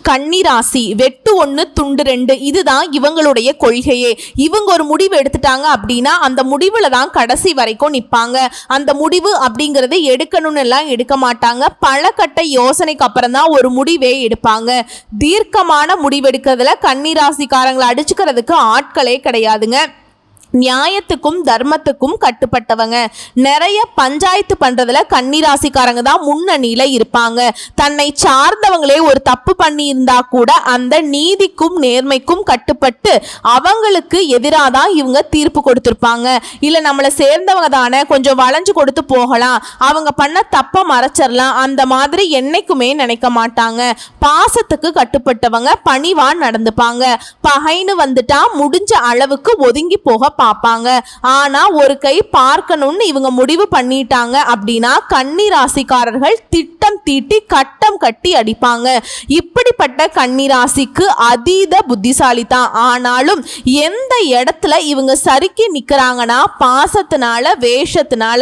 கன்னிராசி வெட்டு 1 துண்டு 2 இதுதான் இவங்களுடைய கொள்கையே. இவங்க ஒரு முடிவு எடுத்துட்டாங்க அப்படின்னா அந்த முடிவுல தான் கடைசி வரைக்கும் நிற்பாங்க. அந்த முடிவு அப்படிங்கறது எடுக்கணும்னு எல்லாம் எடுக்க மாட்டாங்க. பல கட்ட யோசனைக்கு அப்புறம் தான் ஒரு முடிவே எடுப்பாங்க. தீர்க்கமான முடிவெடுக்கிறதுல கன்னிராசிக்காரங்களை அடிச்சுக்கிறதுக்கு ஆட்களே கிடையாதுங்க. நியாயத்துக்கும் தர்மத்துக்கும் கட்டுப்பட்டவங்க. நிறைய பஞ்சாயத்து பண்றதுல கன்னிராசிக்காரங்க தான் முன்னணியில இருப்பாங்க. தன்னை சார்ந்தவங்களே ஒரு தப்பு பண்ணி இருந்தா கூட அந்த நீதிக்கும் நேர்மைக்கும் கட்டுப்பட்டு அவங்களுக்கு எதிராக தான் இவங்க தீர்ப்பு கொடுத்திருப்பாங்க. இல்ல நம்மளை சேர்ந்தவங்க தானே, கொஞ்சம் வளைஞ்சு கொடுத்து போகலாம், அவங்க பண்ண தப்ப மறைச்சிடலாம், அந்த மாதிரி என்னைக்குமே நினைக்க மாட்டாங்க. பாசத்துக்கு கட்டுப்பட்டவங்க, பணிவா நடந்துப்பாங்க. பகைன்னு வந்துட்டா முடிஞ்ச அளவுக்கு ஒதுங்கி போக பார்ப்பாங்க. ஆனா ஒரு கை பார்க்கணும்னு இவங்க முடிவு பண்ணிட்டாங்க அப்படின்னா கன்னிராசிக்காரர்கள் திட்டம் தீட்டி கட்டம் கட்டி அடிப்பாங்க. இப்படிப்பட்ட கன்னிராசிக்கு அதீத புத்திசாலி தான். ஆனாலும் எந்த இடத்துல இவங்க சறுக்கி நிக்கிறாங்கன்னா பாசத்தினால, வேஷத்தினால.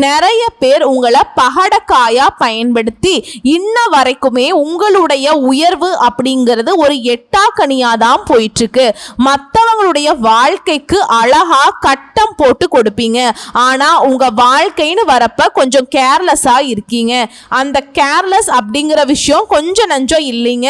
நிறைய பேர் உங்களை பகடக்காயா பயன்படுத்தி இன்ன வரைக்குமே உங்களுடைய உயர்வு அப்படிங்கிறது ஒரு எட்டாக்கனியாதான் போயிட்டு இருக்கு. மற்றவங்களுடைய வாழ்க்கைக்கு அழகா கட்டம் போட்டு கொடுப்பீங்க. ஆனா உங்க வாழ்க்கைன்னு வரப்ப கொஞ்சம் கேர்லெஸ்ஸா இருக்கீங்க. அந்த கேர்லெஸ் அப்படிங்கிற விஷயம் கொஞ்சம் நஞ்சம் இல்லைங்க,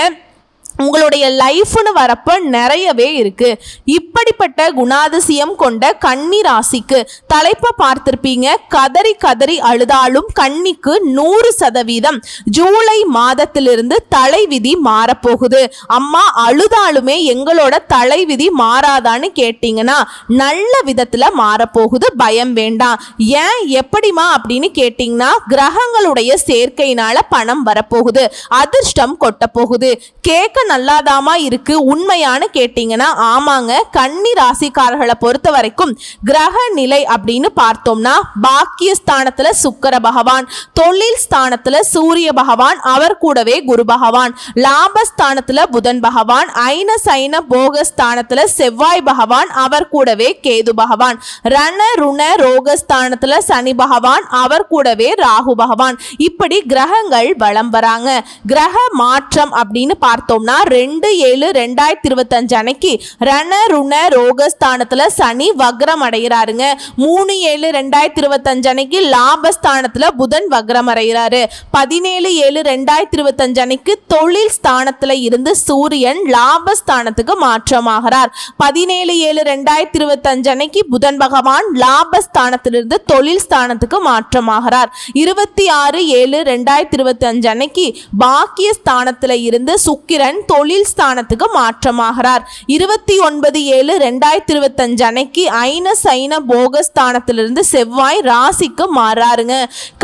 உங்களுடைய லைஃப்னு வரப்ப நிறையவே இருக்கு. இப்படிப்பட்ட குணாதிசயம் கொண்ட கன்னி ராசிக்கு தலைப்பை பார்த்திருப்பீங்க. கதறி கதறி அழுதாலும் கன்னிக்கு 100% ஜூலை மாதத்திலிருந்து தலைவிதி மாறப்போகுது. அம்மா அழுதாலுமே எங்களோட தலைவிதி மாறாதான்னு கேட்டீங்கன்னா நல்ல விதத்துல மாறப்போகுது, பயம் வேண்டாம். ஏன் எப்படிமா அப்படின்னு கேட்டீங்கன்னா கிரகங்களுடைய சேர்க்கையினால பணம் வரப்போகுது, அதிர்ஷ்டம் கொட்ட போகுது. கேட்க நல்லாதாமா இருக்கு, உண்மையான கேட்டீங்கன்னா ஆமாங்க. கன்னி ராசிக்காரர்களை பொறுத்த வரைக்கும் கிரக நிலை அப்படின்னு பார்த்தோம்னா பாக்கியஸ்தானத்துல சுக்கிர பகவான், தொழில் ஸ்தானத்துல சூரிய பகவான், அவர் கூடவே குரு பகவான், லாபஸ்தானத்துல புதன் பகவான், ஐன சைன போகஸ்தானத்துல செவ்வாய் பகவான், அவர் கூடவே கேது பகவான், ரண ருண ரோகஸ்தானத்துல சனி பகவான், அவர் கூடவே ராகு பகவான். இப்படி கிரகங்கள் வலம் வராங்க. கிரக மாற்றம் அப்படின்னு பார்த்தோம்னா 2/7/2025 அன்னைக்கு ரண ருண ரோகஸ்தானத்துல சனி வக்ரம் அடைகிறாருங்க. 3/7/2025 அன்னைக்கு லாபஸ்தானத்துல புதன் வக்ரம் அடைகிறாரு. 17/7/2025 அன்னைக்கு தொழில் ஸ்தானத்துல இருந்து சூரியன் லாபஸ்தானத்துக்கு மாற்றமாகிறார். 17/7/2025 அன்னைக்கு புதன் பகவான் லாபஸ்தானத்திலிருந்து தொழில் ஸ்தானத்துக்கு மாற்றமாகிறார். 26/7/2025 அன்னைக்கு பாக்கிய ஸ்தானத்துல இருந்து சுக்கிரன் தொழில் ஸ்தானத்துக்கு மாற்றமாகிறார். 29/7/2025 அன்னைக்கு ஐன சைன போகஸ்தானத்திலிருந்து செவ்வாய் ராசிக்கு மாறாருங்க.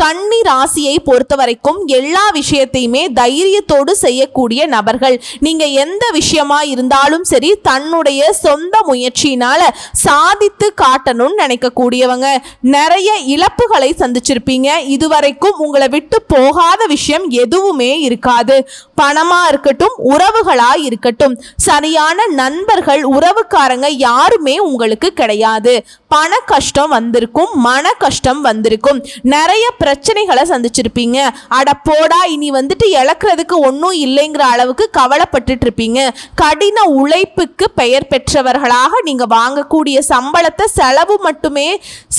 கன்னி ராசியை பொறுத்த வரைக்கும் எல்லா விஷயத்தையுமே தைரியத்தோடு செய்யக்கூடிய நபர்கள். நீங்க எந்த விஷயமா இருந்தாலும் சரி தன்னுடைய சொந்த முயற்சியினால சாதித்து காட்டணும்னு நினைக்கக்கூடியவங்க. நிறைய இழப்புகளை சந்திச்சிருப்பீங்க. இதுவரைக்கும் உங்களை விட்டு போகாத விஷயம் எதுவுமே இருக்காது. பணமா இருக்கட்டும், உறவுகளா இருக்கட்டும், சரியான நண்பர்கள், உறவுக்காரங்க யாருமே உங்களுக்கு கிடையாது. பண கஷ்டம் வந்திருக்கும், மன கஷ்டம் வந்திருக்கும், நிறைய பிரச்சனைகளை சந்திச்சிருப்பீங்க. அட போடா இனி வந்துட்டு இழக்கிறதுக்கு ஒன்றும் இல்லைங்கிற அளவுக்கு கவலைப்பட்டுட்டு இருப்பீங்க. கடின உழைப்புக்கு பெயர் பெற்றவர்களாக நீங்க வாங்கக்கூடிய சம்பளத்தை செலவு மட்டுமே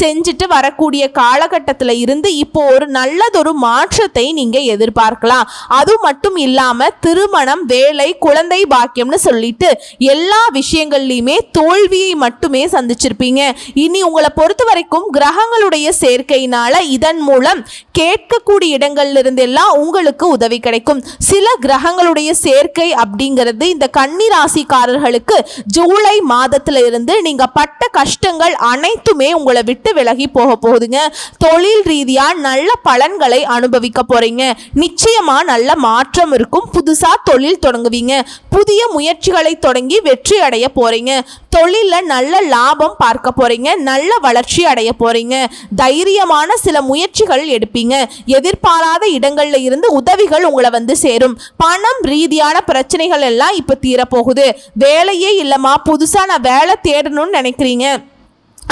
செஞ்சுட்டு வரக்கூடிய காலகட்டத்தில் இருந்து இப்போ ஒரு நல்லதொரு மாற்றத்தை நீங்க எதிர்பார்க்கலாம். அது மட்டும் இல்லாம திருமணம், வேலை, குழந்தை பாக்கியம்னு சொல்லிட்டு எல்லா விஷயங்கள்லையுமே தோல்வியை மட்டுமே சந்திச்சிருப்பீங்க. இனி உங்களை பொறுத்த வரைக்கும் கிரகங்களுடைய சேர்க்கையினால இதன் மூலம் கேட்கக்கூடிய இடங்கள்ல இருந்து எல்லாம் உங்களுக்கு உதவி கிடைக்கும். சில கிரகங்களுடைய சேர்க்கை அப்படிங்கிறது இந்த கன்னி ராசிக்காரர்களுக்கு ஜூலை மாதத்துல இருந்து நீங்க பட்ட கஷ்டங்கள் அனைத்துமே உங்களை விட்டு விலகி போக போகுதுங்க. தொழில் ரீதியா நல்ல பலன்களை அனுபவிக்க போறீங்க. நிச்சயமா நல்ல மாற்றம் இருக்கும். புதுசா தொழில் தொடங்குவீங்க. புதிய முயற்சிகளை தொடங்கி வெற்றி அடைய போறீங்க. தொழில நல்ல லாபம் பார்க்க போறீங்க. நல்ல வளர்ச்சி அடைய போறீங்க. தைரியமான சில முயற்சிகள் எடுப்பீங்க. எதிர்பாராத இடங்கள்ல இருந்து உதவிகள் உங்களை வந்து சேரும். பணம் ரீதியான பிரச்சனைகள் எல்லாம் இப்ப தீரப்போகுது. வேலையே இல்லமா, புதுசா நான் வேலை தேடணும்னு நினைக்கிறீங்க.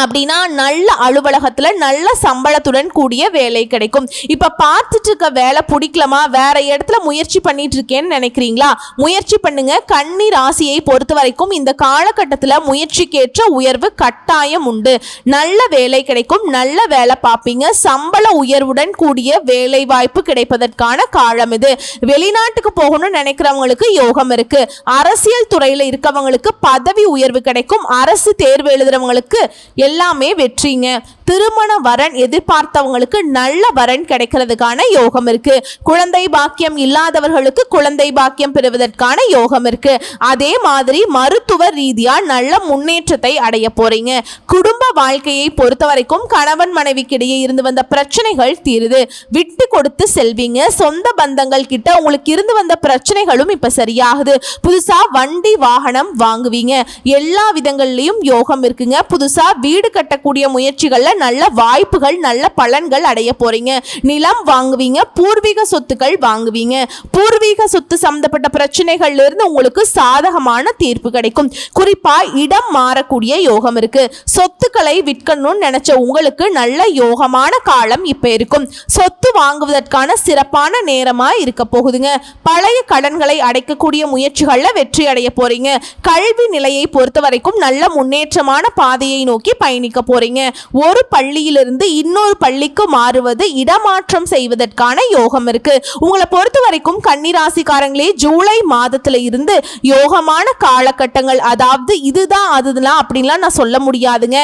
அப்படின்னா நல்ல அலுவலகத்துல நல்ல சம்பளத்துடன் கூடிய வேலை கிடைக்கும். இப்ப பார்த்துட்டு இருக்க வேலை பிடிக்கலமா, வேற இடத்துல முயற்சி பண்ணிட்டு இருக்கேன்னு நினைக்கிறீங்களா? முயற்சி பண்ணுங்க. கன்னி ராசியை பொறுத்த வரைக்கும் இந்த காலகட்டத்தில் முயற்சிக்கேற்ற உயர்வு கட்டாயம் உண்டு. நல்ல வேலை கிடைக்கும், நல்ல வேலை பார்ப்பீங்க. சம்பள உயர்வுடன் கூடிய வேலை வாய்ப்பு கிடைப்பதற்கான காலம் இது. வெளிநாட்டுக்கு போகணும்னு நினைக்கிறவங்களுக்கு யோகம் இருக்கு. அரசியல் துறையில இருக்கவங்களுக்கு பதவி உயர்வு கிடைக்கும். அரசு தேர்வு எழுதுறவங்களுக்கு எல்லாமே வெற்றிங்க. திருமண வரன் எதிர்பார்த்தவங்களுக்கு நல்ல வரன் கிடைக்கிறதுக்கான யோகம் இருக்கு. குழந்தை பாக்கியம் இல்லாதவர்களுக்கு குழந்தை பாக்கியம் பெறுவதற்கான யோகம் இருக்கு. அதே மாதிரி மருத்துவ ரீதியா நல்ல முன்னேற்றத்தை அடைய போறீங்க. குடும்ப வாழ்க்கையை பொறுத்த வரைக்கும் கணவன் மனைவிக்கிடையே இருந்து வந்த பிரச்சனைகள் தீருது. விட்டு கொடுத்து செல்வீங்க. சொந்த பந்தங்கள் கிட்ட உங்களுக்கு இருந்து வந்த பிரச்சனைகளும் இப்ப சரியாகுது. புதுசா வண்டி வாகனம் வாங்குவீங்க. எல்லா விதங்கள்லயும் யோகம் இருக்குங்க. புதுசா வீடு கட்டக்கூடிய முயற்சிகள்ல நல்ல வாய்ப்புகள், நல்ல பலன்கள் அடைய போறீங்க. நிலம் வாங்குவீங்க. பூர்வீக சொத்துக்கள் வாங்குவீங்க. பூர்வீக சொத்து சம்பந்தப்பட்ட பிரச்சனைகள்ல இருந்து உங்களுக்கு சாதகமான தீர்ப்பு கிடைக்கும். குறிப்பா இடம் மாறக்கூடிய யோகம் இருக்கு. சொத்துக்களை விற்கணும்னு நினைச்ச உங்களுக்கு நல்ல யோகமான காலம் இப்ப இருக்கும். சொத்து வாங்குவதற்கான சிறப்பான நேரமா இருக்க போகுதுங்க. பழைய கடன்களை அடைக்கக்கூடிய முயற்சிகள்ல வெற்றி அடைய போறீங்க. கல்வி நிலையை பொறுத்த வரைக்கும் நல்ல முன்னேற்றமான பாதையை நோக்கி பயணிக்க போறீங்க. ஒரு பள்ளியிலிருந்து இன்னொரு பள்ளிக்கு மாறுவது, இடமாற்றம் செய்வதற்கான யோகம் இருக்கு. உங்களை பொறுத்த வரைக்கும் கன்னிராசிக்காரங்களே, ஜூலை மாதத்துல இருந்து யோகமான காலகட்டங்கள். அதாவது இதுதான் அதுதான் அப்படின்லாம் நான் சொல்ல முடியாதுங்க.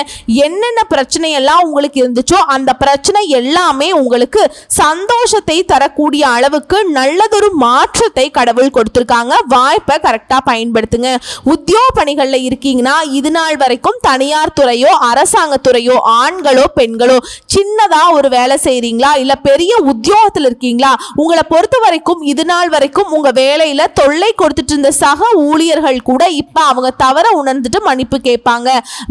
என்னென்ன பிரச்சனை எல்லாம் உங்களுக்கு இருந்துச்சோ அந்த பிரச்சனை எல்லாமே உங்களுக்கு சந்தோஷத்தை தரக்கூடிய அளவுக்கு நல்லதொரு மாற்றத்தை கடவுள் கொடுத்திருக்காங்க. வாய்ப்பை கரெக்டா பயன்படுத்துங்க. உத்தியோக பணிகள்ல இருக்கீங்கன்னா இது நாள் வரைக்கும் தனியார் துறையோ அரசாங்க துறையோ, ஆண்களோ பெண்களோ, சின்னதா ஒரு வேலை செய்றீங்களா இல்ல பெரிய உத்தியோகத்தில் இருக்கீங்களா, உங்களை பொறுத்த வரைக்கும் இது நாள் வரைக்கும் உங்க வேலையில தொல்லை கொடுத்துட்டு இருந்த சக ஊழியர்கள் கூட இப்ப அவங்க தவற உணர்ந்துட்டு மன்னிப்பு கேட்பாங்க.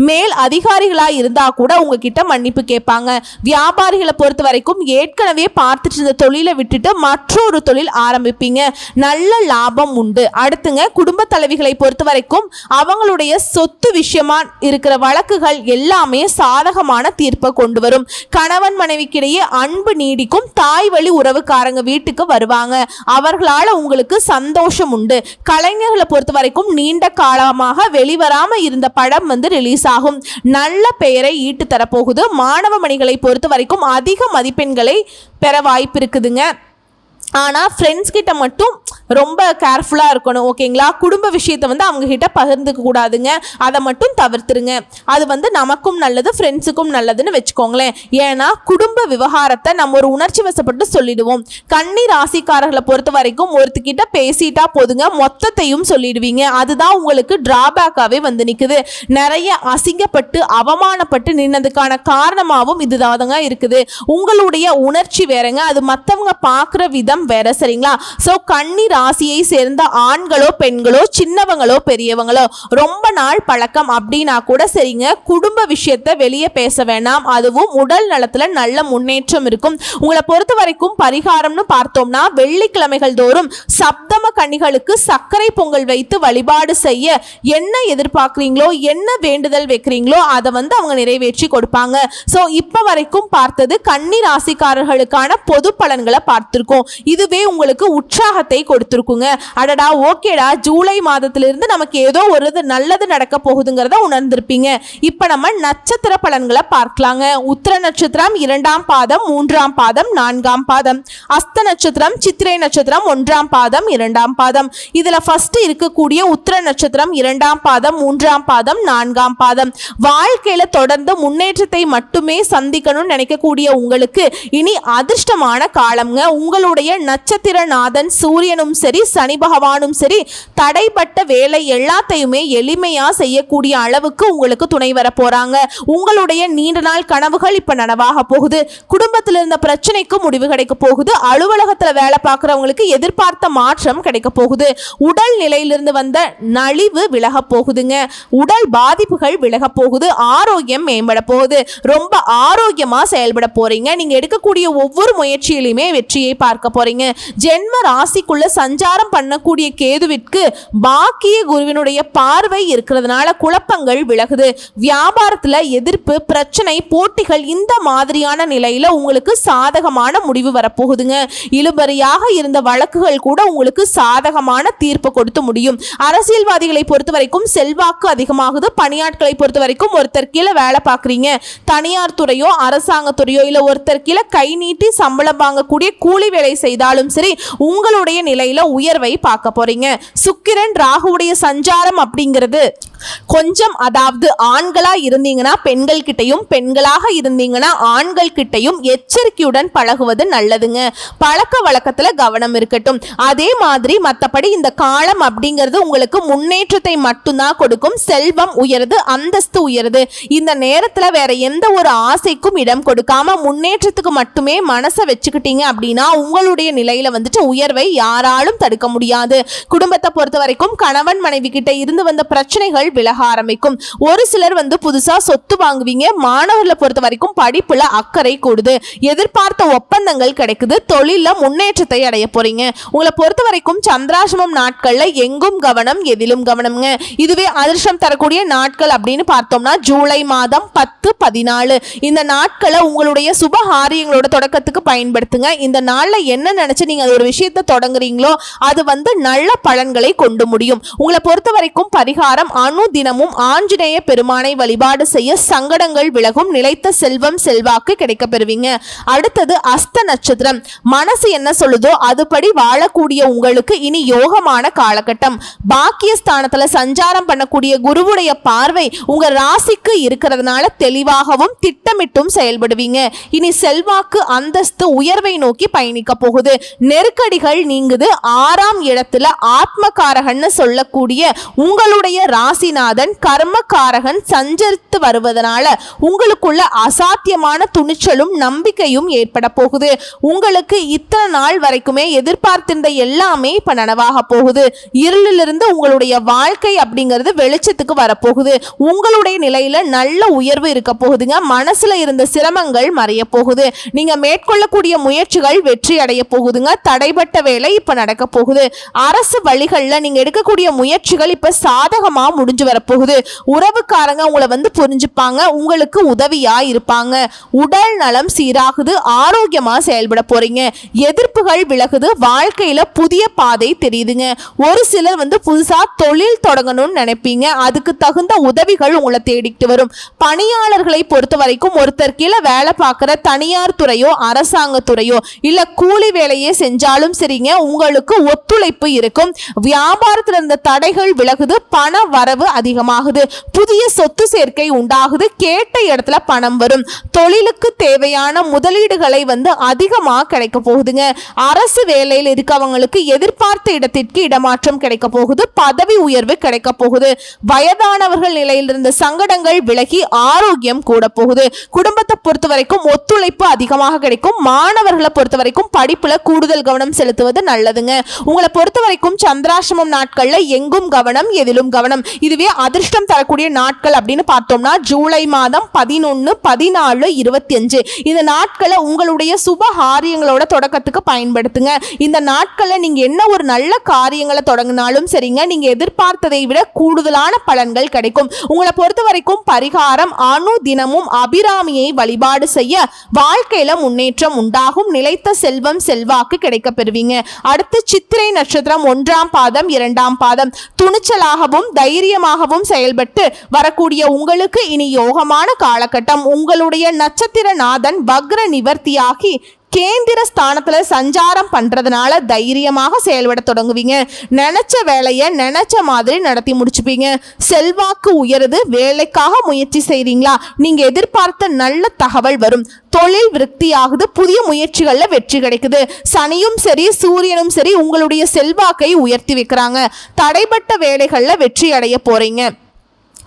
மேல் அதிகாரிகளா இருந்தா கூட உங்ககிட்ட மன்னிப்பு கேட்பாங்க. வியாபாரிகளை பொறுத்த வரைக்கும் ஏற்கனவே பார்த்துட்டு இருந்த தொழிலை விட்டுட்டு மற்றொரு தொழில் ஆரம்பிப்பீங்க. நல்ல லாபம் உண்டு. அடுத்துங்க, குடும்ப தலைவிகளை பொறுத்த வரைக்கும் அவங்களுடைய சொத்து விஷயமா இருக்கிற வழக்குகள் எல்லாமே சாதகமான தீர்ப்பை கொண்டு வரும். கணவன் மனைவிக்கிடையே அன்பு நீடிக்கும். தாய் வழி உறவுக்காரங்க வீட்டுக்கு வருவாங்க. அவர்களால உங்களுக்கு சந்தோஷம் உண்டு. கலைஞர்களை பொறுத்த வரைக்கும் நீண்ட காலமாக வெளிவராம இருந்த படம் ரிலீஸ் ஆகும். நல்ல பெயரை ஈட்டு தரப்போகுது. மாணவ மணிகளை பொறுத்த வரைக்கும் அதிக மதிப்பெண்களை பெற வாய்ப்பு இருக்குதுங்க. ஆனால் ஃப்ரெண்ட்ஸ் கிட்ட மட்டும் ரொம்ப கேர்ஃபுல்லாக இருக்கணும். ஓகேங்களா? குடும்ப விஷயத்தை அவங்க கிட்ட பகிர்ந்துக்க கூடாதுங்க. அதை மட்டும் தவிர்த்துருங்க. அது நமக்கும் நல்லது, ஃப்ரெண்ட்ஸுக்கும் நல்லதுன்னு வச்சுக்கோங்களேன். ஏன்னா குடும்ப விவகாரத்தை நம்ம ஒரு உணர்ச்சி வசப்பட்டு சொல்லிடுவோம். கன்னி ராசிக்காரர்களை பொறுத்த வரைக்கும் ஒருத்தக்கிட்ட பேசிட்டா போதுங்க, மொத்தத்தையும் சொல்லிடுவீங்க. அதுதான் உங்களுக்கு டிராபேக்காகவே நிற்குது. நிறைய அசிங்கப்பட்டு அவமானப்பட்டு நின்னதுக்கான காரணமாகவும் இதுதாங்க இருக்குது. உங்களுடைய உணர்ச்சி வேறங்க, அது மற்றவங்க பார்க்குற விதம் வேற. சரிங்களா? ஸோ கன்னி ராசியை சேர்ந்த ஆண்களோ பெண்களோ, சின்னவங்களோ பெரியவங்களோ, ரொம்ப நாள் பழக்கம் அப்படின்னா கூட சரிங்க, குடும்ப விஷயத்தை வெளியே பேச வேண்டாம். அதுவும் உடல் நலத்துல நல்ல முன்னேற்றம் இருக்கும். உங்களை பொறுத்த வரைக்கும் பரிகாரம்னு பார்த்தோம்னா, வெள்ளிக்கிழமைகள் தோறும் சப்தம கன்னிகளுக்கு சர்க்கரை பொங்கல் வைத்து வழிபாடு செய்ய என்ன எதிர்பார்க்குறீங்களோ, என்ன வேண்டுதல் வைக்கிறீங்களோ அதை அவங்க நிறைவேற்றி கொடுப்பாங்க. ஸோ இப்போ வரைக்கும் பார்த்தது கன்னி ராசிக்காரர்களுக்கான பொது பலன்களை பார்த்திருக்கோம். இதுவே உங்களுக்கு உற்சாகத்தை கொடுத்திருக்குங்க. அடடா, ஓகேடா, ஜூலை மாதத்திலிருந்து நமக்கு ஏதோ ஒரு நல்லது நடக்க போகுதுங்கிறத உணர்ந்திருப்பீங்க. இப்ப நம்ம நட்சத்திர பலன்களை பார்க்கலாங்க. உத்திர நட்சத்திரம் 2ஆம் பாதம், 3ஆம் பாதம், 4ஆம் பாதம். அஸ்த நட்சத்திரம், சித்திரை நட்சத்திரம் 1ஆம் பாதம், 2ஆம் பாதம். இதுல ஃபர்ஸ்ட் இருக்கக்கூடிய உத்திர நட்சத்திரம் 2ஆம் பாதம், 3ஆம் பாதம், 4ஆம் பாதம். வாழ்க்கையில தொடர்ந்து முன்னேற்றத்தை மட்டுமே சந்திக்கணும்னு நினைக்கக்கூடிய உங்களுக்கு இனி அதிர்ஷ்டமான காலம்ங்க. உங்களுடைய நட்சத்திரநாதன் சூரியனும் சரி, சனி பகவானும் சரி, தடைப்பட்ட வேலை எல்லாத்தையுமே எளிமையா செய்யக்கூடிய அளவுக்கு உங்களுக்கு துணை வர போறாங்க. உங்களுடைய நீண்ட நாள் கனவுகள் இப்ப நனவாக போகுது. குடும்பத்தில் இருந்த பிரச்சனைக்கு முடிவு கிடைக்க போகுது. அலுவலகத்துல வேலை பார்க்கிறவங்களுக்கு எதிர்பார்த்த மாற்றம் கிடைக்க போகுது. உடல் நிலையிலிருந்து வந்த நலிவு விலக போகுதுங்க. உடல் பாதிப்புகள் விலக போகுது. ஆரோக்கியம் மேம்பட போகுது. ரொம்ப ஆரோக்கியமா செயல்பட போறீங்க. நீங்க எடுக்கக்கூடிய ஒவ்வொரு முயற்சியிலுமே வெற்றியை பார்க்க போறீங்க. போறீங்க. ஜென்ம ராசிக்குள்ள சஞ்சாரம் பண்ணக்கூடிய கேதுவிற்கு பாக்கிய குருவினுடைய பார்வை இருக்கிறதுனால குழப்பங்கள் விலகுது. வியாபாரத்துல எதிர்ப்பு, பிரச்சனை, போட்டிகள் இந்த மாதிரியான நிலையில உங்களுக்கு சாதகமான முடிவு வரப்போகுதுங்க. இழுபறியாக இருந்த வழக்குகள் கூட உங்களுக்கு சாதகமான தீர்ப்பு கொடுத்து முடியும். அரசியல்வாதிகளை பொறுத்த வரைக்கும் செல்வாக்கு அதிகமாகுது. பணியாட்களை பொறுத்த வரைக்கும் ஒருத்தர் கீழே வேலை பார்க்குறீங்க, தனியார் துறையோ அரசாங்கத்துறையோ இல்ல ஒருத்தர் கீழே கை நீட்டி சம்பளம் வாங்கக்கூடிய கூலி வேலை செய்தாலும் சரி உங்களுடைய நிலையில உயர்வை பார்க்க போறீங்க. சுக்கிரன் ராகுவுடைய சஞ்சாரம் அப்படிங்கிறது கொஞ்சம், அதாவது ஆண்களா இருந்தீங்கன்னா பெண்கள் கிட்டையும், பெண்களாக இருந்தீங்கன்னா ஆண்கள் கிட்டையும் எச்சரிக்கையுடன் பழகுவது நல்லதுங்க. பழக்க வழக்கத்துல கவனம் இருக்கட்டும். அதே மாதிரி மற்றபடி இந்த காலம் அப்படிங்கிறது உங்களுக்கு முன்னேற்றத்தை மட்டும்தான் கொடுக்கும். செல்வம் உயருது, அந்தஸ்து உயருது. இந்த நேரத்துல வேற எந்த ஒரு ஆசைக்கும் இடம் கொடுக்காம முன்னேற்றத்துக்கு மட்டுமே மனசை வச்சுக்கிட்டீங்க அப்படின்னா உங்களுடைய நிலையில வந்துட்டு உயர்வை யாராலும் தடுக்க முடியாது. குடும்பத்தை பொறுத்த வரைக்கும் கணவன் மனைவி கிட்ட இருந்து வந்த பிரச்சனைகள் விலக ஆரம்பிக்கும். ஒரு சிலர் புதுசா சொத்து வாங்குவீங்க. மாணவர்களை பொறுத்த வரைக்கும் படிப்புல அக்கறை கூடுது. எதிர்பார்த்த ஒப்பந்தங்கள் கிடைக்குது. தொழில முன்னேற்றத்தை அடைய போறீங்க. உங்களை பொறுத்த வரைக்கும் சந்திராசிரமம் நாட்கள்ல எங்கும் கவனம், எதிலும் கவனம்ங்க. இதுவே அதிர்ஷ்டம் தரக்கூடிய நாட்கள் அப்படின்னு பார்த்தோம்னா ஜூலை மாதம் 10, 14 இந்த நாட்களை உங்களுடைய சுபகாரியங்களோட தொடக்கத்துக்கு பயன்படுத்துங்க. இந்த நாள்ல என்ன நினைச்சு நீங்க ஒரு விஷயத்தை தொடங்குறீங்களோ அது நல்ல பலன்களை கொண்டு முடியும். உங்களை பொறுத்த வரைக்கும் பரிகாரம் தினமும் ஆஞ்சநேய பெருமானை வழிபாடு செய்ய சங்கடங்கள் விலகும். நிலைத்த செல்வம் செல்வாக்கு கிடைக்க பெறுவீங்க. அடுத்தது அஸ்த நட்சத்திரம். மனசு என்ன சொல்லுதோ அதுபடி வாழக்கூடிய உங்களுக்கு இனி யோகமான காலகட்டம். பாக்கியஸ்தானத்துல சஞ்சாரம் பண்ணக்கூடிய குருவுடைய பார்வை உங்க ராசிக்கு இருக்கிறதுனால தெளிவாகவும் திட்டமிட்டும் செயல்படுவீங்க. இனி செல்வாக்கு, அந்தஸ்து, உயர்வை நோக்கி பயணிக்க போகுது. நெருக்கடிகள் நீங்குது. 6ஆம் இடத்துல ஆத்மகாரகன்னு சொல்லக்கூடிய உங்களுடைய ராசிநாதன் கர்மகாரகன் சஞ்சரித்து வருவதனால உங்களுக்குள்ள அசாத்தியமான துணிச்சலும் நம்பிக்கையும் ஏற்பட போகுது. உங்களுக்கு இத்தனை நாள் வரைக்குமே எதிர்பார்த்திருந்த எல்லாமே இப்ப நனவாக போகுது. இருளிலிருந்து உங்களுடைய வாழ்க்கை அப்படிங்கிறது வெளிச்சத்துக்கு வரப்போகுது. உங்களுடைய நிலையில நல்ல உயர்வு இருக்க போகுதுங்க. மனசுல இருந்த சிரமங்கள் மறைய போகுது. நீங்க மேற்கொள்ளக்கூடிய முயற்சிகள் வெற்றி அடைய போகுதுங்க. தடைப்பட்ட வேலை இப்ப நடக்க போகுது. அரசு வழிகள்ல நீங்க எடுக்கக்கூடிய முயற்சிகள் இப்ப சாதகமா முடிஞ்சு வரப்போகுது. உறவுக்காரங்க உங்களை புரிஞ்சுப்பாங்க, உங்களுக்கு உதவியா இருப்பாங்க. உடல் நலம் சீராகுது. ஆரோக்கியமா செயல்பட போறீங்க. எதிர்ப்புகள் விலகுது. வாழ்க்கையில புதிய பாதை தெரியுதுங்க. ஒரு சிலர் புதுசா தொழில் தொடங்கணும்னு நினைப்பீங்க. அதுக்கு தகுந்த உதவிகள் உங்களை தேடிட்டு வரும். பணியாளர்களை பொறுத்த வரைக்கும் ஒருத்தர் கீழே வேலை பார்க்கிற தனியார் துறையோ அரசாங்கத்துறையோ இல்ல கூலி வேலையே செஞ்சாலும் சரிங்க உங்களுக்கு ஒத்துழைப்பு இருக்கும். வியாபாரத்தில் இருந்த தடைகள் விலகுது. பண வரவு அதிகமாகுது. புதிய சொத்து சேர்க்கை உண்டாகுது. கேட்ட இடத்துல பணம் வரும். தொழிலுக்கு தேவையான முதலீடுகளை அதிகமா கிடைக்க போகுதுங்க. அரசு வேலையில் இருக்கவங்களுக்கு எதிர்பார்த்த இடத்திற்கு இடமாற்றம் கிடைக்க போகுது. பதவி உயர்வு கிடைக்க போகுது. வயதானவர்கள் நிலையில் இருந்த சங்கடங்கள் விலகி ஆரோக்கியம் கூட போகுது. குடும்பத்தை பொறுத்த வரைக்கும் ஒத்துழைப்பு அதிகமாக கிடைக்கும். மாணவர்களை பொறுத்த வரைக்கும் படிப்புல கூடுதல் கவனம் செலுத்துவது நல்லதுங்க. உங்களை பொறுத்த வரைக்கும் சந்திராசிரமம் நாட்கள்ல எங்கும் கவனம், எதிலும் கவனம். இதுவே அதிர்ஷ்டம் தரக்கூடிய நாட்கள் அப்படின்னு பார்த்தோம்னா ஜூலை மாதம் 11, 14, 25 இந்த நாட்களை உங்களுடைய சுபகாரியங்களோட தொடக்கத்துக்கு பயன்படுத்துங்க. இந்த நாட்களை நீங்க என்ன ஒரு நல்ல காரியங்களை தொடங்கினாலும் சரிங்க நீங்க எதிர்பார்த்ததை விட கூடுதலான பலன்கள் கிடைக்கும். உங்களை பொறுத்த வரைக்கும் பரிகாரம் தினமும் அபிராமியை வழிபாடு செய்ய வாழ்க்கையில முன்னேற்றம் உண்டாகும். நிலைத்த செல்வம் செல்வாக்கு கிடைக்க பெறுவீங்க. அடுத்து சித்திரை நட்சத்திரம் 1ஆம் பாதம் 2ஆம் பாதம். துணிச்சலாகவும் தைரியமாகவும் செயல்பட்டு வரக்கூடிய உங்களுக்கு இனி யோகமான காலகட்டம். உங்களுடைய நட்சத்திரநாதன் வக்ர நிவர்த்தியாகி கேந்திர ஸ்தானத்துல சஞ்சாரம் பண்றதுனால தைரியமாக செயல்பட தொடங்குவீங்க. நினைச்ச வேலையை நினைச்ச மாதிரி நடத்தி முடிச்சுப்பீங்க. செல்வாக்கு உயருது. வேலைக்காக முயற்சி செய்றீங்களா, நீங்க எதிர்பார்த்த நல்ல தகவல் வரும். தொழில் விருத்தியாகுது. புதிய முயற்சிகள்ல வெற்றி கிடைக்குது. சனியும் சரி சூரியனும் சரி உங்களுடைய செல்வாக்கை உயர்த்தி வைக்கிறாங்க. தடைப்பட்ட வேலைகள்ல வெற்றி அடைய போறீங்க.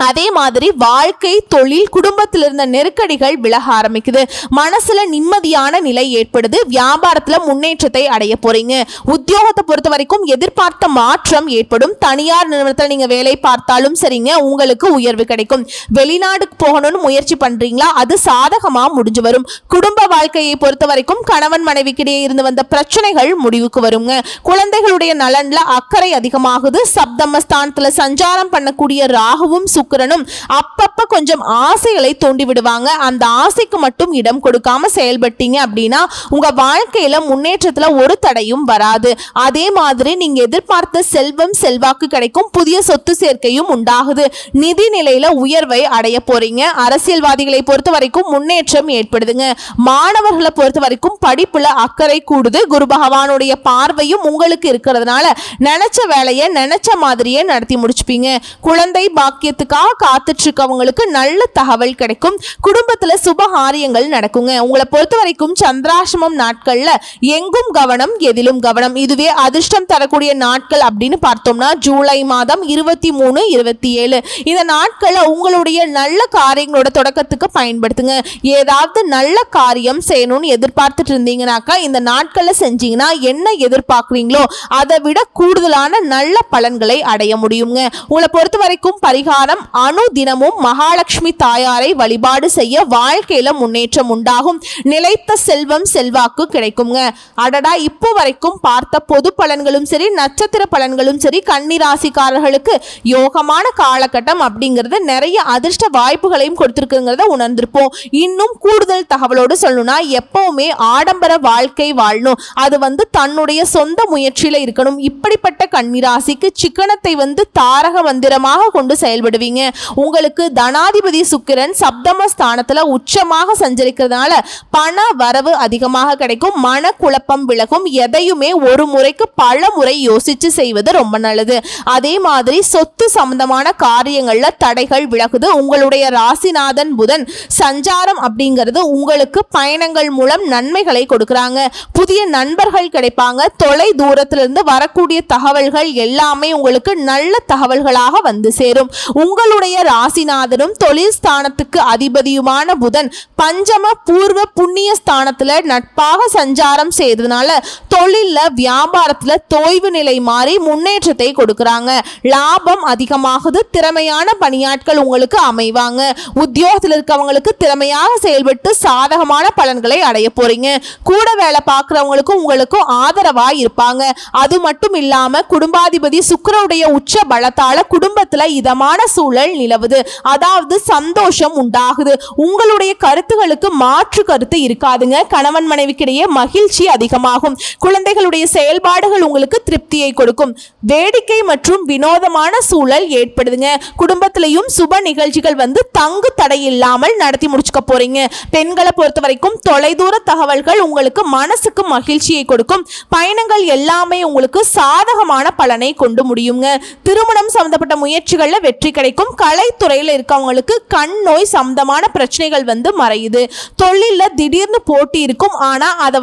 அதே மாதிரி வாழ்க்கை, தொழில், குடும்பத்தில் இருந்த நெருக்கடிகள் விலக ஆரம்பிக்குது. மனசுல நிம்மதியான நிலை ஏற்படுது. வியாபாரத்துல முன்னேற்றத்தை அடைய போறீங்க. உத்தியோகத்தை பொறுத்த வரைக்கும் எதிர்பார்த்த மாற்றம் ஏற்படும். தனியார் நிறுவனத்தில் நீங்க வேலை பார்த்தாலும் சரிங்க, உங்களுக்கு உயர்வு கிடைக்கும். வெளிநாடுக்கு போகணும்னு முயற்சி பண்றீங்களா, அது சாதகமா முடிஞ்சு வரும். குடும்ப வாழ்க்கையை பொறுத்த வரைக்கும் கணவன் மனைவிக்கிடையே இருந்து வந்த பிரச்சனைகள் முடிவுக்கு வருங்க. குழந்தைகளுடைய நலன்ல அக்கறை அதிகமாகுது. சப்தமஸ்தானத்துல சஞ்சாரம் பண்ணக்கூடிய ராகுவும் சுக்கிரனும் அப்பப்ப கொஞ்சம் ஆசைகளை தூண்டி விடுவாங்க. அந்த ஆசைக்கு மட்டும் இடம் கொடுக்காம செயல்பட்டீங்க அப்படின்னா உங்க வாழ்க்கையில முன்னேற்றத்துல ஒரு தடையும் வராது. அதே மாதிரி நீங்க எதிர்பார்த்த செல்வம், செல்வாக்கு கிடைக்கும். புதிய சொத்து சேர்க்கையும் உண்டாகுது. நிதி நிலையில உயர்வை அடைய போறீங்க. அரசியல்வாதிகளை பொறுத்த வரைக்கும் முன்னேற்றம் ஏற்படுதுங்க. மாணவர்களை பொறுத்த வரைக்கும் படிப்புல அக்கறை கூடுது. குரு பகவானுடைய பார்வையும் உங்களுக்கு இருக்கிறதுனால நினைச்ச வேலையை நினைச்ச மாதிரியே நடத்தி முடிச்சுப்பீங்க. குழந்தை பாக்கியத்துக்காக காத்துட்டு இருக்கவங்களுக்கு நல்ல தகவல் கிடைக்கும். குடும்பத்துல சுபகாரியங்கள் நடக்குங்க. உங்களை பொறுத்த வரைக்கும் சந்திராசிரமம் நாட்கள்ல எங்கும் கவனம், எதிலும் கவனம். இதுவே அதிர்ஷ்டம் தரக்கூடிய நாட்கள் அப்படின்னு பார்த்தோம்னா ஜூலை மாதம் 23, 27 இந்த நாட்கள்ல உங்களுடைய நல்ல காரியங்களோட தொடக்கத்துக்கு பயன்படுத்துங்க. ஏதாவது நல்ல காரியம் செய்யணும்னு எதிர்பார்த்துட்டு இருந்தீங்கன்னாக்கா இந்த நாட்கள்ல செஞ்சீங்கன்னா என்ன எதிர்பார்க்குறீங்களோ அதை விட கூடுதலான நல்ல பலன்களை அடைய முடியுங்க. உங்களை பொறுத்த வரைக்கும் பரிகாரம், அனுதினமும் மகாலட்சுமி தாயாரை வழிபாடு செய்ய வாழ்க்கையில முன்னேற்றம் உண்டாகும். நிலைத்த செல்வம், செல்வாக்கு கிடைக்குங்க. அடடா, இப்போ வரைக்கும் பார்த்த பொது பலன்களும் சரி, நட்சத்திர பலன்களும் சரி, கன்னிராசிக்காரர்களுக்கு யோகமான காலகட்டம் அப்படிங்கிறது நிறைய அதிர்ஷ்ட வாய்ப்புகளையும் கொடுத்திருக்குங்கிறத உணர்ந்திருப்போம். இன்னும் கூடுதல் தகவலோடு சொல்லணும்னா எப்பவுமே ஆடம்பர வாழ்க்கை வாழணும். அது தன்னுடைய சொந்த முயற்சியில இருக்கணும். இப்படிப்பட்ட கன்னிராசிக்கு சிக்கனத்தை தாரக மந்திரமாக கொண்டு செயல்படுவீங்க. உங்களுக்கு தனாதிபதி சுக்கிரன் சப்தமஸ்தானத்துல உச்சமாக சஞ்சரிக்கிறதுனால பண வரவு அதிகமாக கிடைக்கும். மன குழப்பம் விலகும். எதையுமே ஒரு முறைக்கு பல முறை யோசிச்சு செய்வது ரொம்ப நல்லது. அதே மாதிரி சொத்து சம்பந்தமான காரியங்கள்ல தடைகள் விலகுது. உங்களுடைய ராசிநாதன் புதன் சஞ்சாரம் அப்படிங்கிறது உங்களுக்கு பயணங்கள் மூலம் நன்மைகளை கொடுக்கறாங்க. புதிய நண்பர்கள் கிடைப்பாங்க. தொலை தூரத்திலிருந்து வரக்கூடிய தகவல்கள் எல்லாமே உங்களுக்கு நல்ல தகவல்களாக வந்து சேரும். உங்களுடைய ராசிநாதனும் தொழில் ஸ்தானத்துக்கு அதிபதியுமான புதன் பஞ்சம பூர்வ புண்ணிய ஸ்தானத்துல நட்பாக சஞ்சாரம் செய்ததுனால தொழில்ல, வியாபாரத்துல தோய்வு நிலை மாறி முன்னேற்றத்தை கொடுக்கறாங்க. லாபம் அதிகமாகுது. திறமையான பணியாட்கள் உங்களுக்கு அமைவாங்க. உத்தியோகத்தில் இருக்கவங்களுக்கு திறமையாக செயல்பட்டு சாதகமான பலன்களை அடைய போறீங்க. கூட வேலை பார்க்கிறவங்களுக்கும் உங்களுக்கும் ஆதரவா இருப்பாங்க. அது மட்டும் இல்லாம குடும்பாதிபதி சுக்கிரனுடைய உச்ச பலத்தால குடும்பத்துல இதமான சூழல் நிலவுது. அதாவது சந்தோஷம் உண்டாகுது. உங்களுடைய கருத்துகளுக்கு மாற்று கருத்து இருக்காதுங்க. கணவன் மனைவிக்கிடையே மகிழ்ச்சி அதிகமாகும். குழந்தைகளுடைய செயல்பாடுகள் உங்களுக்கு திருப்தியை கொடுக்கும். வேடிக்கை மற்றும் வினோதமான சூழல் ஏற்படுதுங்க. குடும்பத்திலையும் சுப நிகழ்ச்சிகள் தங்கு தடை இல்லாமல் நடத்தி முடிச்சுக்க போறீங்க. பெண்களை பொறுத்த வரைக்கும் தொலைதூர தகவல்கள் உங்களுக்கு மனசுக்கு மகிழ்ச்சியை கொடுக்கும். பயணங்கள் எல்லாமே உங்களுக்கு சாதகமான பலனை கொண்டு முடியுங்க. திருமணம் சம்பந்தப்பட்ட முயற்சிகள்ல வெற்றி கிடைக்கும். கலைத்துறையில இருக்கவங்களுக்கு கண் நோய் சம்பந்தமான பிரச்சனைகள் மறையுது. தொழில திடீர்னு போட்டி இருக்கும். ஆனா அதை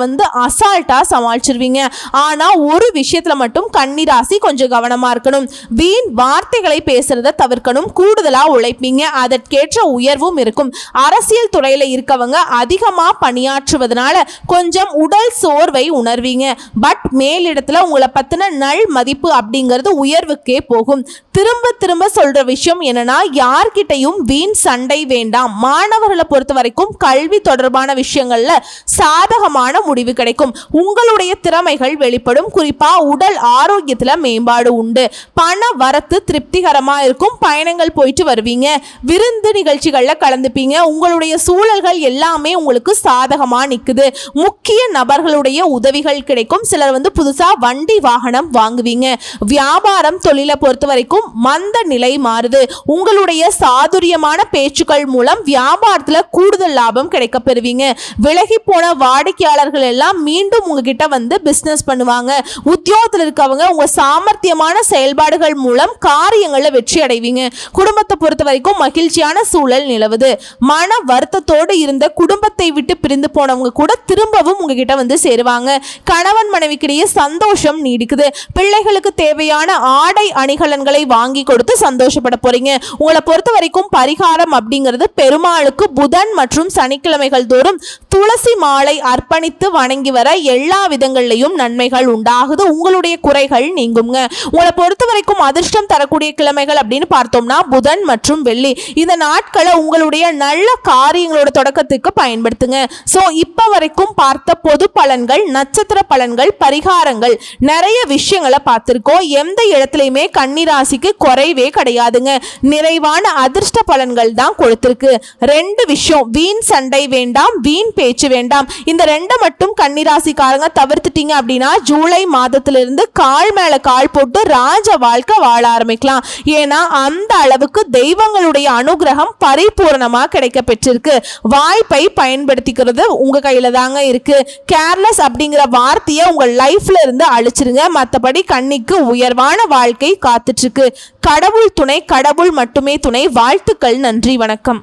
அசால்ட்டா சமாளிச்சிருவீங்க. ஆனா ஒரு விஷயத்துல மட்டும் கன்னிராசி கொஞ்சம் கவனமா இருக்கணும். வீண் வார்த்தைகளை பேசுறத தவிர்க்கணும். கூடுதலா உழைப்பீங்க. அதற்கேற்ற உயர்வும் இருக்கும். அரசியல் துறையில இருக்கவங்க அதிகமா பணியாற்றுவதனால கொஞ்சம் உடல் சோர்வை உணர்வீங்க. பட் மேலிடத்துல உங்களை பத்தின நல் மதிப்பு அப்படிங்கிறது உயர்வுக்கே போகும். திரும்ப திரும்ப சொல்ற விஷயம் என்னன்னா, யார்கிட்டையும் வீண் சண்டை வேண்டாம். மாணவர்களை பொறுத்த வரைக்கும் கல்வி தொடர்பான விஷயங்கள்ல சாதகமான முடிவு கிடைக்கும். உங்களுடைய திறமைகள் வெளிப்படும். குறிப்பா உடல் ஆரோக்கியத்துல மேம்பாடு உண்டு. பண வரத்து திருப்திகரமா இருக்கும். பயணங்கள் போயிட்டு வருவீங்க. விருந்து நிகழ்ச்சிகள்ல கலந்துப்பீங்க. உங்களுடைய சூழல்கள் எல்லாமே உங்களுக்கு சாதகமா நிக்குது. முக்கிய நபர்களுடைய உதவிகள் கிடைக்கும். சிலர் புதுசா வண்டி வாகனம் வாங்குவீங்க. வியாபாரம் தொழிலை பொறுத்த வரைக்கும் மந்த நிலை மாறுது. உங்களுடைய சாதுரியமான பேச்சுக்கள் மூலம் வியாபாரத்துல கூடுதல் லாபம் கிடைக்க பெறுவீங்க. விலகி போன வாடிக்கையாளர்கள் எல்லாம் மீண்டும் உங்ககிட்ட பிசினஸ் பண்ணுவாங்க. உத்தியோகத்தில் இருக்கவங்க உங்க சாமர்த்தியமான செயல்பாடுகள் மூலம் காரியங்கள்ல வெற்றி அடைவீங்க. குடும்பத்தை பொறுத்த வரைக்கும் மகிழ்ச்சியான சூழல் நிலவுது. மன வருத்தத்தோடு இருந்த குடும்பத்தை விட்டு பிரிந்து போனவங்க கூட திரும்பவும் உங்ககிட்ட சேருவாங்க. கணவன் மனைவிக்கிடையே சந்தோஷம் நீடிக்குது. பிள்ளைகளுக்கு தேவையான ஆடை அணிகலன்களை வாங்கி கொடுத்து சந்தோஷப்பட போறீங்க. போறீங்க. உங்களை பொறுத்த வரைக்கும் பரிகாரம் அப்படிங்கிறது பெருமாளுக்கு புதன் மற்றும் சனிக்கிழமைகள் தோறும் துளசி மாலை அர்ப்பணித்து வணங்கி வர எல்லா விதங்கள்லையும் நன்மைகள் உண்டாகுது. உங்களுடைய குறைகள் நீங்குங்க. உங்களை பொறுத்த வரைக்கும் அதிர்ஷ்டம் தரக்கூடிய கிழமைகள் அப்படின்னு பார்த்தோம்னா புதன் மற்றும் வெள்ளி. இந்த நாட்களை உங்களுடைய நல்ல காரியங்களோட தொடக்கத்துக்கு பயன்படுத்துங்க. ஸோ இப்போ வரைக்கும் பார்த்த பொது பலன்கள், நட்சத்திர பலன்கள், பரிகாரங்கள், நிறைய விஷயங்களை பார்த்துருக்கோம். எந்த இடத்துலையுமே கன்னிராசிக்கு குறைவே கிடையாதுங்க. நிறைவான அதிர்ஷ்ட பலன்கள் தான் கொடுத்திருக்கு. 2 விஷயம், வீண் சண்டை வேண்டாம், வீண் பேச்சு வேண்டாம். இந்த 2 மட்டும் கன்னிராசிக்காரங்க தவிர்த்துட்டீங்க அப்படின்னா ஜூலை மாதத்திலிருந்து கால் மேல கால் போட்டு ராஜ வாழ்க்கை வாழ ஆரம்பிக்கலாம். ஏன்னா அந்த அளவுக்கு தெய்வங்களுடைய அனுகிரகம் பரிபூர்ணமா கிடைக்க பெற்றிருக்கு. வாய்ப்பை பயன்படுத்திக்கிறது உங்க கையில தாங்க இருக்கு. கேர்லெஸ் அப்படிங்கிற வார்த்தையை உங்க லைஃப்ல இருந்து அழிச்சிருங்க. மற்றபடி கன்னிக்கு உயர்வான வாழ்க்கை காத்துட்டு இருக்கு. கடவுள் துணை, கடவுள் மட்டுமே துணை. வாழ்த்துக்கள். நன்றி, வணக்கம்.